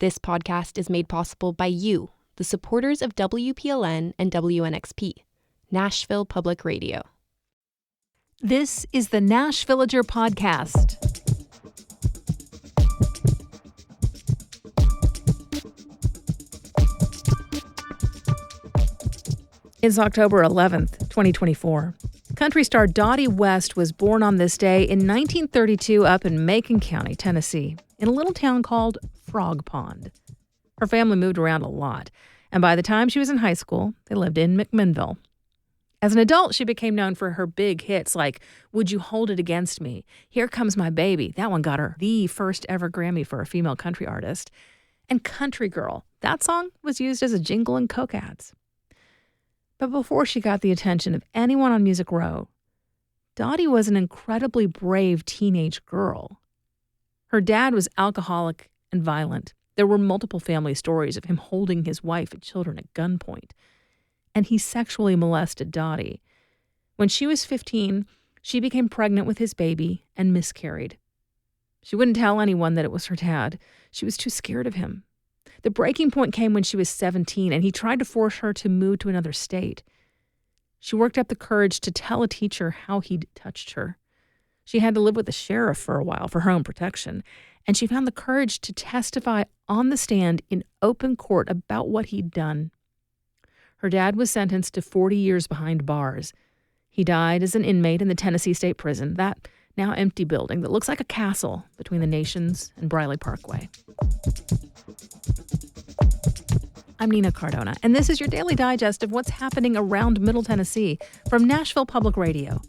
This podcast is made possible by you, the supporters of WPLN and WNXP, Nashville Public Radio. This is the Nashvillager Podcast. It's October 11th, 2024. Country star Dottie West was born on this day in 1932 up in Macon County, Tennessee, in a little town called Frog Pond. Her family moved around a lot, and by the time she was in high school, they lived in McMinnville. As an adult, she became known for her big hits like Would You Hold It Against Me, Here Comes My Baby. That one got her the first ever Grammy for a female country artist. And Country Girl. That song was used as a jingle in Coke ads. But before she got the attention of anyone on Music Row, Dottie was an incredibly brave teenage girl. Her dad was alcoholic and violent. There were multiple family stories of him holding his wife and children at gunpoint. And he sexually molested Dottie. When she was 15, she became pregnant with his baby and miscarried. She wouldn't tell anyone that it was her dad. She was too scared of him. The breaking point came when she was 17, and he tried to force her to move to another state. She worked up the courage to tell a teacher how he'd touched her. She had to live with the sheriff for a while for her own protection, and she found the courage to testify on the stand in open court about what he'd done. Her dad was sentenced to 40 years behind bars. He died as an inmate in the Tennessee State Prison, that now empty building that looks like a castle between the Nations and Briley Parkway. I'm Nina Cardona, and this is your daily digest of what's happening around Middle Tennessee from Nashville Public Radio,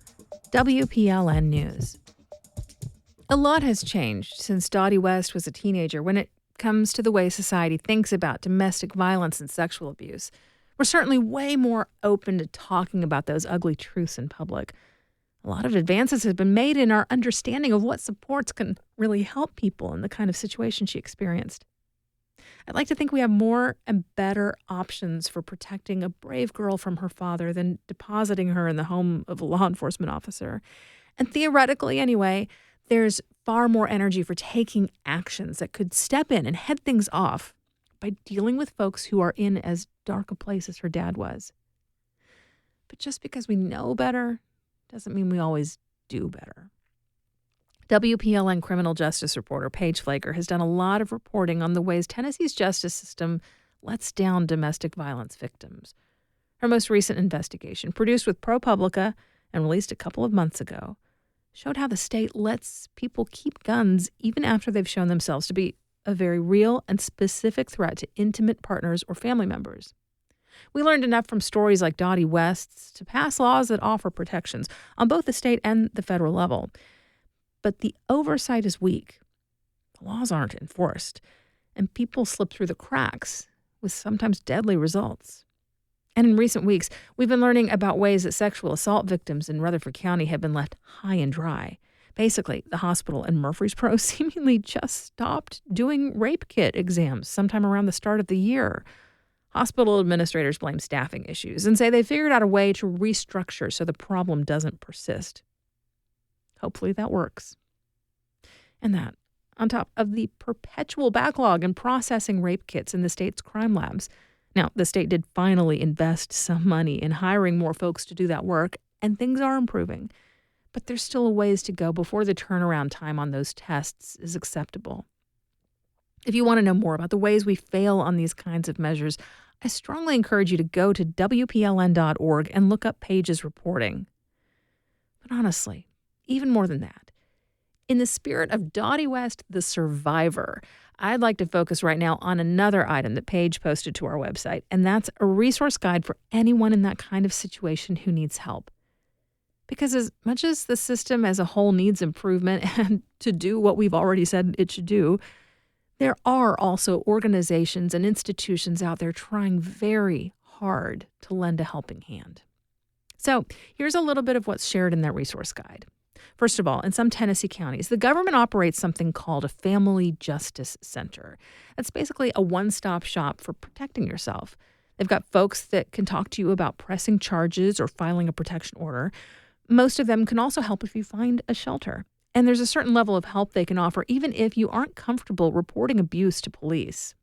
WPLN News. A lot has changed since Dottie West was a teenager when it comes to the way society thinks about domestic violence and sexual abuse. We're certainly way more open to talking about those ugly truths in public. A lot of advances have been made in our understanding of what supports can really help people in the kind of situation she experienced. I'd like to think we have more and better options for protecting a brave girl from her father than depositing her in the home of a law enforcement officer. And theoretically, anyway, there's far more energy for taking actions that could step in and head things off by dealing with folks who are in as dark a place as her dad was. But just because we know better doesn't mean we always do better. WPLN criminal justice reporter Paige Flaker has done a lot of reporting on the ways Tennessee's justice system lets down domestic violence victims. Her most recent investigation, produced with ProPublica and released a couple of months ago, showed how the state lets people keep guns even after they've shown themselves to be a very real and specific threat to intimate partners or family members. We learned enough from stories like Dottie West's to pass laws that offer protections on both the state and the federal level. But the oversight is weak. The laws aren't enforced, and people slip through the cracks with sometimes deadly results. And in recent weeks, we've been learning about ways that sexual assault victims in Rutherford County have been left high and dry. Basically, the hospital in Murfreesboro seemingly just stopped doing rape kit exams sometime around the start of the year. Hospital administrators blame staffing issues and say they figured out a way to restructure so the problem doesn't persist. Hopefully that works. And that, on top of the perpetual backlog in processing rape kits in the state's crime labs. Now, the state did finally invest some money in hiring more folks to do that work, and things are improving. But there's still a ways to go before the turnaround time on those tests is acceptable. If you want to know more about the ways we fail on these kinds of measures, I strongly encourage you to go to WPLN.org and look up Paige's reporting. But honestly, even more than that, in the spirit of Dottie West, the survivor, I'd like to focus right now on another item that Paige posted to our website, and that's a resource guide for anyone in that kind of situation who needs help. Because as much as the system as a whole needs improvement and to do what we've already said it should do, there are also organizations and institutions out there trying very hard to lend a helping hand. So here's a little bit of what's shared in that resource guide. First of all, in some Tennessee counties, the government operates something called a Family Justice Center. That's basically a one-stop shop for protecting yourself. They've got folks that can talk to you about pressing charges or filing a protection order. Most of them can also help if you find a shelter. And there's a certain level of help they can offer even if you aren't comfortable reporting abuse to police.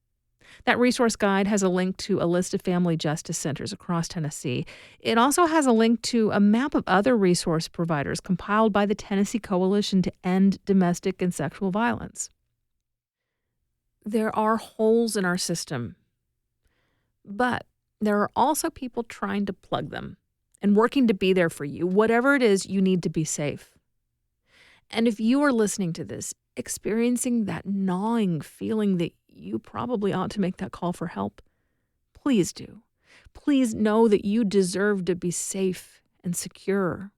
That resource guide has a link to a list of family justice centers across Tennessee. It also has a link to a map of other resource providers compiled by the Tennessee Coalition to End Domestic and Sexual Violence. There are holes in our system, but there are also people trying to plug them and working to be there for you. Whatever it is, you need to be safe. And if you are listening to this, experiencing that gnawing feeling that you probably ought to make that call for help, please do. Please know that you deserve to be safe and secure.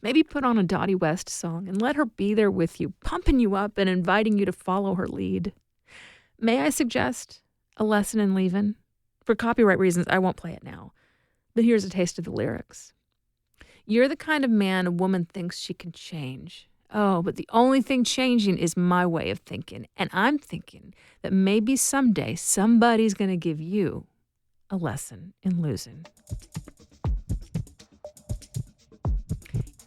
Maybe put on a Dottie West song and let her be there with you, pumping you up and inviting you to follow her lead. May I suggest a lesson in leaving? For copyright reasons, I won't play it now. But here's a taste of the lyrics. You're the kind of man a woman thinks she can change. Oh, but the only thing changing is my way of thinking. And I'm thinking that maybe someday somebody's going to give you a lesson in losing.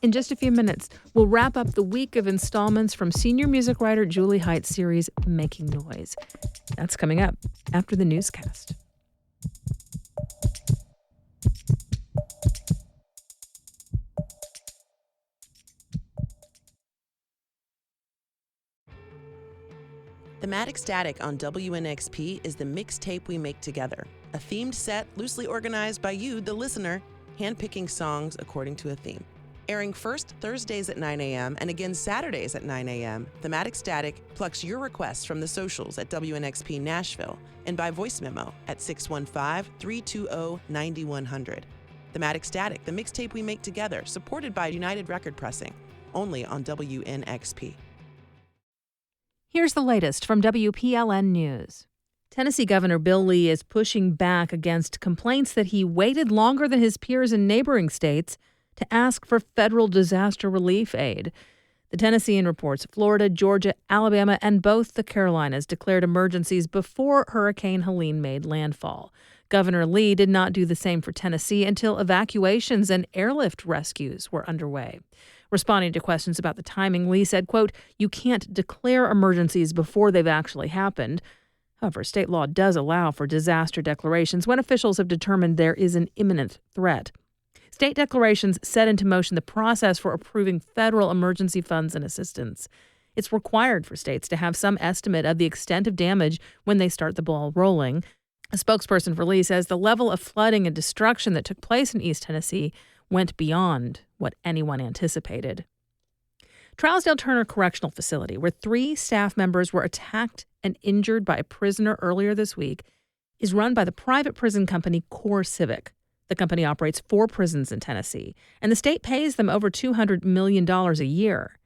In just a few minutes, we'll wrap up the week of installments from senior music writer Julie Hight's series, Making Noise. That's coming up after the newscast. Thematic Static on WNXP is the mixtape we make together, a themed set loosely organized by you, the listener, handpicking songs according to a theme. Airing first Thursdays at 9 a.m. and again Saturdays at 9 a.m., Thematic Static plucks your requests from the socials at WNXP Nashville and by voice memo at 615-320-9100. Thematic Static, the mixtape we make together, supported by United Record Pressing, only on WNXP. Here's the latest from WPLN News. Tennessee Governor Bill Lee is pushing back against complaints that he waited longer than his peers in neighboring states to ask for federal disaster relief aid. The Tennessean reports Florida, Georgia, Alabama, and both the Carolinas declared emergencies before Hurricane Helene made landfall. Governor Lee did not do the same for Tennessee until evacuations and airlift rescues were underway. Responding to questions about the timing, Lee said, quote, "You can't declare emergencies before they've actually happened." However, state law does allow for disaster declarations when officials have determined there is an imminent threat. State declarations set into motion the process for approving federal emergency funds and assistance. It's required for states to have some estimate of the extent of damage when they start the ball rolling. A spokesperson for Lee says the level of flooding and destruction that took place in East Tennessee went beyond what anyone anticipated. Trousdale Turner Correctional Facility, where 3 staff members were attacked and injured by a prisoner earlier this week, is run by the private prison company Core Civic. The company operates 4 prisons in Tennessee, and the state pays them over $200 million a year.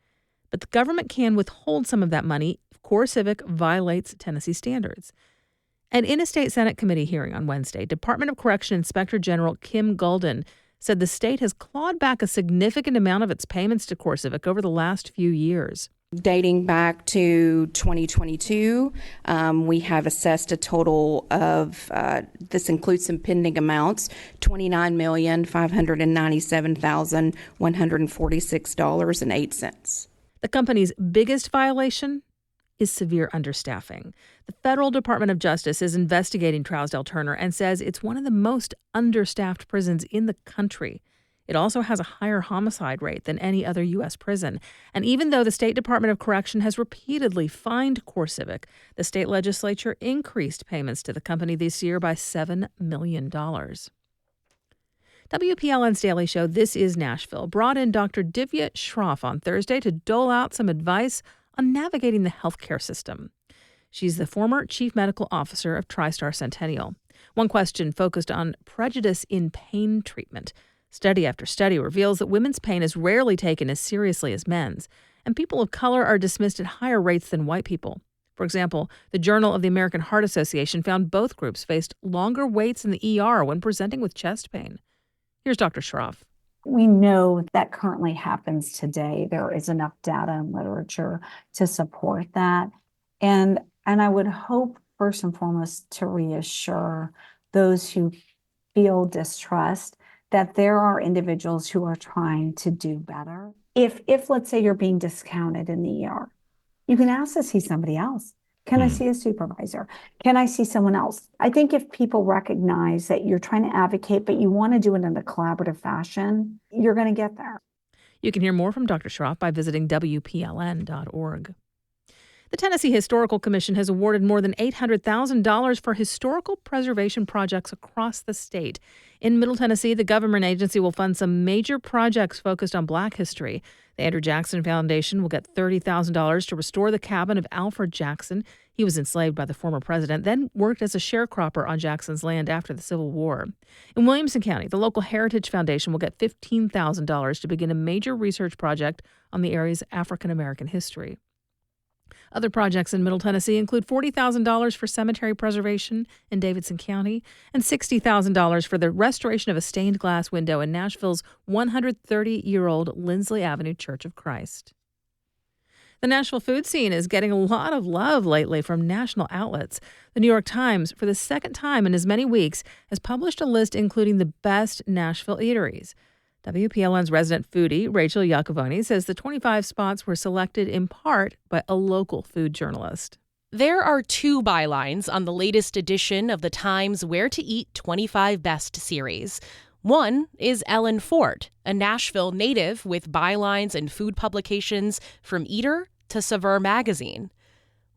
But the government can withhold some of that money if Core Civic violates Tennessee standards. And in a state Senate committee hearing on Wednesday, Department of Correction Inspector General Kim Golden said the state has clawed back a significant amount of its payments to Core Civic over the last few years. Dating back to 2022, we have assessed a total of, this includes some pending amounts, $29,597,146.08. The company's biggest violation is severe understaffing. The Federal Department of Justice is investigating Trousdale Turner and says it's one of the most understaffed prisons in the country. It also has a higher homicide rate than any other U.S. prison. And even though the State Department of Correction has repeatedly fined Core Civic, the state legislature increased payments to the company this year by $7 million. WPLN's Daily Show, This is Nashville, brought in Dr. Divya Shroff on Thursday to dole out some advice on navigating the healthcare system. She's the former chief medical officer of TriStar Centennial. One question focused on prejudice in pain treatment. Study after study reveals that women's pain is rarely taken as seriously as men's, and people of color are dismissed at higher rates than white people. For example, the Journal of the American Heart Association found both groups faced longer waits in the ER when presenting with chest pain. Here's Dr. Shroff. We know that currently happens today. There is enough data and literature to support that. And I would hope, first and foremost, to reassure those who feel distrust that there are individuals who are trying to do better. If let's say you're being discounted in the ER, you can ask to see somebody else. Can I see a supervisor? Can I see someone else? I think if people recognize that you're trying to advocate, but you want to do it in a collaborative fashion, you're going to get there. You can hear more from Dr. Schroff by visiting WPLN.org. The Tennessee Historical Commission has awarded more than $800,000 for historical preservation projects across the state. In Middle Tennessee, the government agency will fund some major projects focused on Black history. The Andrew Jackson Foundation will get $30,000 to restore the cabin of Alfred Jackson. He was enslaved by the former president, then worked as a sharecropper on Jackson's land after the Civil War. In Williamson County, the local Heritage Foundation will get $15,000 to begin a major research project on the area's African American history. Other projects in Middle Tennessee include $40,000 for cemetery preservation in Davidson County and $60,000 for the restoration of a stained glass window in Nashville's 130-year-old Lindsley Avenue Church of Christ. The Nashville food scene is getting a lot of love lately from national outlets. The New York Times, for the second time in as many weeks, has published a list including the best Nashville eateries. WPLN's resident foodie, Rachel Iacovone, says the 25 spots were selected in part by a local food journalist. There are 2 bylines on the latest edition of the Times Where to Eat 25 Best series. One is Ellen Ford, a Nashville native with bylines and food publications from Eater to Saveur magazine.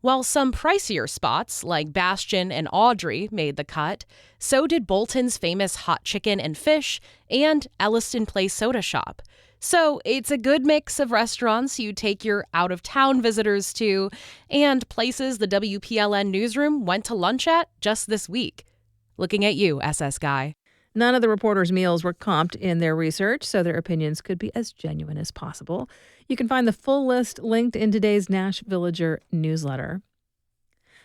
While some pricier spots like Bastion and Audrey made the cut, so did Bolton's famous hot chicken and fish and Elliston Place Soda Shop. So it's a good mix of restaurants you take your out-of-town visitors to and places the WPLN newsroom went to lunch at just this week. Looking at you, SS Guy. None of the reporters' meals were comped in their research, so their opinions could be as genuine as possible. You can find the full list linked in today's Nash Villager newsletter.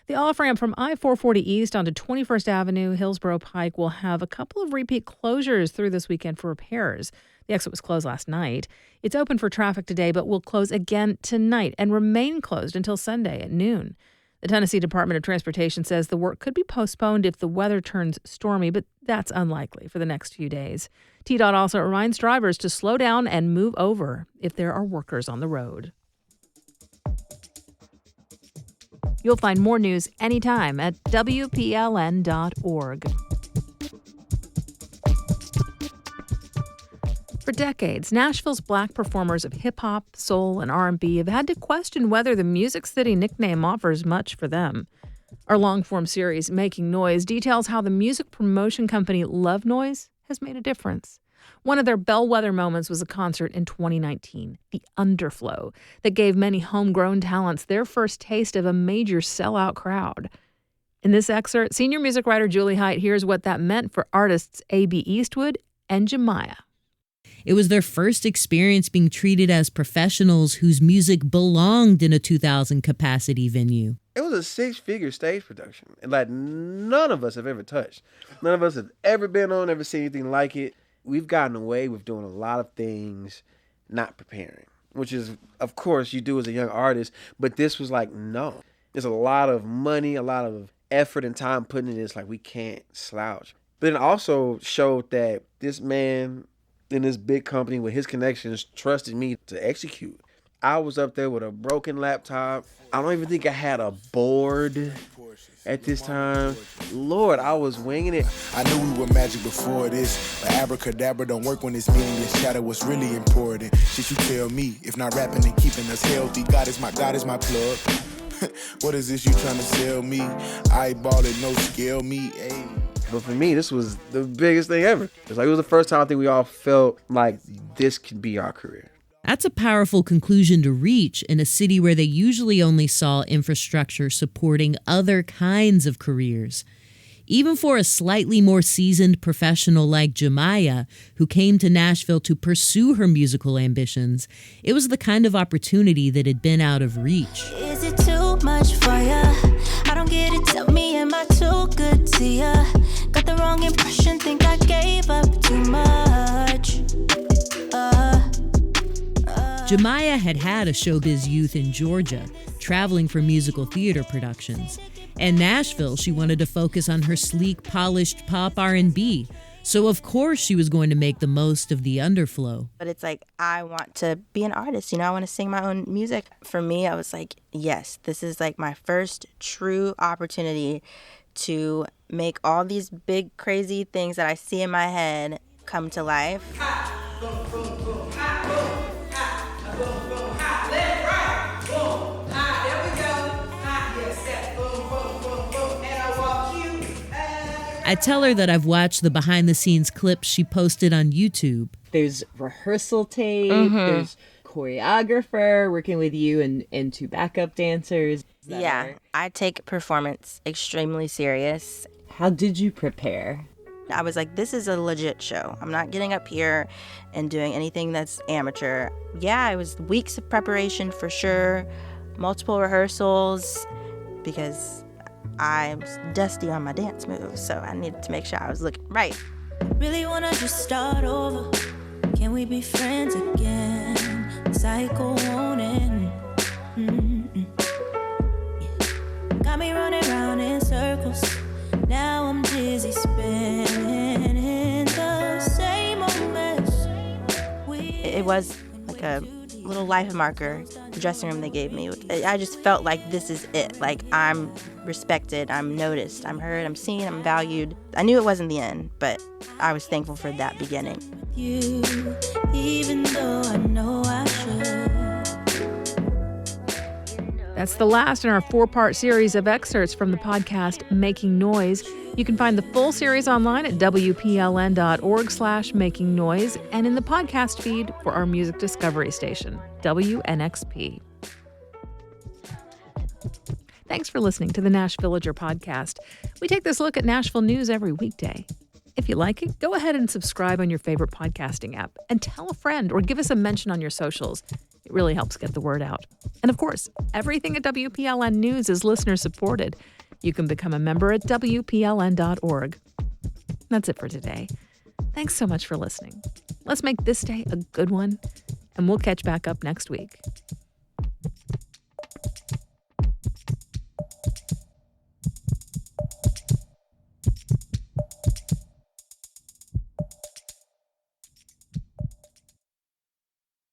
The off-ramp from I-440 East onto 21st Avenue, Hillsborough Pike, will have a couple of repeat closures through this weekend for repairs. The exit was closed last night. It's open for traffic today, but will close again tonight and remain closed until Sunday at noon. The Tennessee Department of Transportation says the work could be postponed if the weather turns stormy, but that's unlikely for the next few days. TDOT also reminds drivers to slow down and move over if there are workers on the road. You'll find more news anytime at WPLN.org. For decades, Nashville's Black performers of hip-hop, soul, and R&B have had to question whether the Music City nickname offers much for them. Our long-form series, Making Noise, details how the music promotion company Love Noise has made a difference. One of their bellwether moments was a concert in 2019, The Underflow, that gave many homegrown talents their first taste of a major sellout crowd. In this excerpt, senior music writer Julie Height hears what that meant for artists A.B. Eastwood and Jemiah. It was their first experience being treated as professionals whose music belonged in a 2,000-capacity venue. It was a 6-figure stage production, and like none of us have ever touched. None of us have ever been on, ever seen anything like it. We've gotten away with doing a lot of things not preparing, which is, of course, you do as a young artist, but this was like, no. There's a lot of money, a lot of effort and time put into this, like we can't slouch. But it also showed that this man in this big company with his connections trusted me to execute. I was up there with a broken laptop. I don't even think I had a board at this time. Lord, I was winging it. I knew we were magic before this, but abracadabra don't work when it's meaningless. Shadow was really important. Shit you tell me, if not rapping and keeping us healthy. God is my plug. What is this you trying to sell me? Eyeball it, no scale me, ayy. But for me, this was the biggest thing ever. It was the first time I think we all felt like this could be our career. That's a powerful conclusion to reach in a city where they usually only saw infrastructure supporting other kinds of careers. Even for a slightly more seasoned professional like Jemiah, who came to Nashville to pursue her musical ambitions, it was the kind of opportunity that had been out of reach. Is it too much for ya? I don't get it, tell me, am I too good to ya? Got the wrong impression, think I gave up too much. Jemiah had a showbiz youth in Georgia, traveling for musical theater productions. In Nashville, she wanted to focus on her sleek, polished pop R&B. So of course she was going to make the most of the underflow. But it's like, I want to be an artist, I want to sing my own music. For me, I was like, yes, this is like my first true opportunity to make all these big, crazy things that I see in my head come to life. I tell her that I've watched the behind-the-scenes clips she posted on YouTube. There's rehearsal tape, there's choreographer working with you and two backup dancers. Yeah, I take performance extremely serious. How did you prepare? I was like, this is a legit show. I'm not getting up here and doing anything that's amateur. Yeah, it was weeks of preparation for sure, multiple rehearsals, because I was dusty on my dance moves, so I needed to make sure I was looking right. Really wanna just start over. Can we be friends again? Cycle won't end. Got me running round in circles. Now I'm dizzy spinning in the same old mess. It was like a little life marker, the dressing room they gave me. I just felt like this is it. Like, I'm respected, I'm noticed, I'm heard, I'm seen, I'm valued. I knew it wasn't the end, but I was thankful for that beginning. You, even though I know I should. That's the last in our 4-part series of excerpts from the podcast Making Noise. You can find the full series online at WPLN.org/Making Noise and in the podcast feed for our music discovery station, WNXP. Thanks for listening to the Nash Villager podcast. We take this look at Nashville news every weekday. If you like it, go ahead and subscribe on your favorite podcasting app and tell a friend or give us a mention on your socials. It really helps get the word out. And of course, everything at WPLN News is listener supported. You can become a member at WPLN.org. That's it for today. Thanks so much for listening. Let's make this day a good one, and we'll catch back up next week.